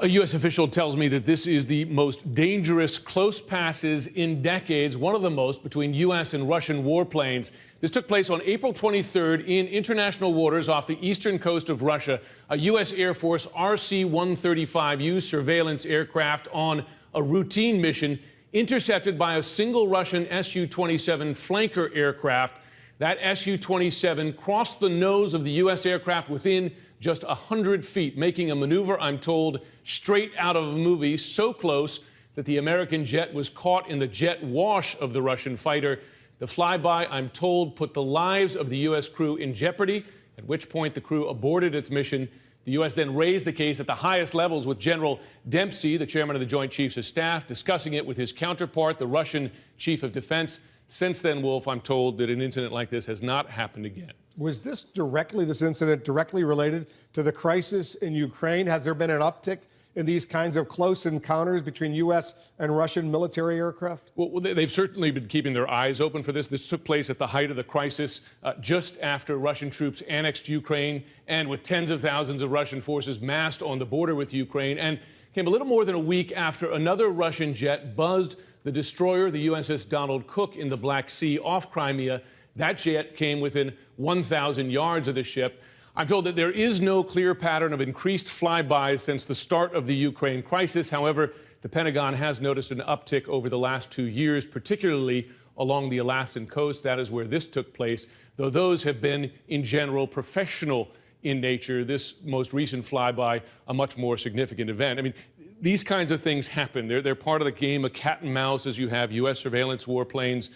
A U.S. official tells me that this is the most dangerous close passes in decades, one of the most between U.S. and Russian warplanes. This took place on April 23rd in international waters off the eastern coast of Russia. A U.S. Air Force RC-135U surveillance aircraft on a routine mission intercepted by a single Russian Su-27 flanker aircraft. That Su-27 crossed the nose of the U.S. aircraft within just 100 feet, making a maneuver, I'm told, straight out of a movie, so close that the American jet was caught in the jet wash of the Russian fighter. The flyby, I'm told, put the lives of the U.S. crew in jeopardy, at which point the crew aborted its mission. The U.S. then raised the case at the highest levels with General Dempsey, the chairman of the Joint Chiefs of Staff, discussing it with his counterpart, the Russian Chief of Defense. Since then, Wolf, I'm told that an incident like this has not happened again. Was this incident directly related to the crisis in Ukraine? Has there been an uptick in these kinds of close encounters between U.S. and Russian military aircraft? Well, they've certainly been keeping their eyes open for this. This took place at the height of the crisis, just after Russian troops annexed Ukraine, and with tens of thousands of Russian forces massed on the border with Ukraine, and came a little more than a week after another Russian jet buzzed the destroyer, the USS Donald Cook, in the Black Sea off Crimea. That jet came within 1,000 yards of the ship. I'm told that there is no clear pattern of increased flybys since the start of the Ukraine crisis. However, the Pentagon has noticed an uptick over the last 2 years, particularly along the Alaskan coast. That is where this took place, though those have been, in general, professional in nature. This most recent flyby, a much more significant event. I mean, these kinds of things happen. They're part of the game of cat and mouse, as you have U.S. surveillance warplanes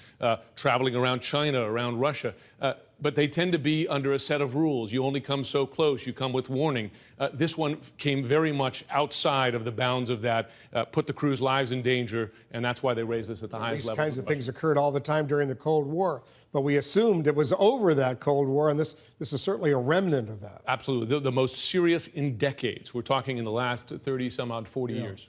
traveling around China, around Russia. But they tend to be under a set of rules. You only come so close. You come with warning. This one came very much outside of the bounds of that, put the crew's lives in danger, and that's why they raised this at the highest level. These kinds of things occurred all the time during the Cold War, but we assumed it was over that Cold War, and this is certainly a remnant of that. Absolutely. The most serious in decades. We're talking in the last 30, some odd 40 years.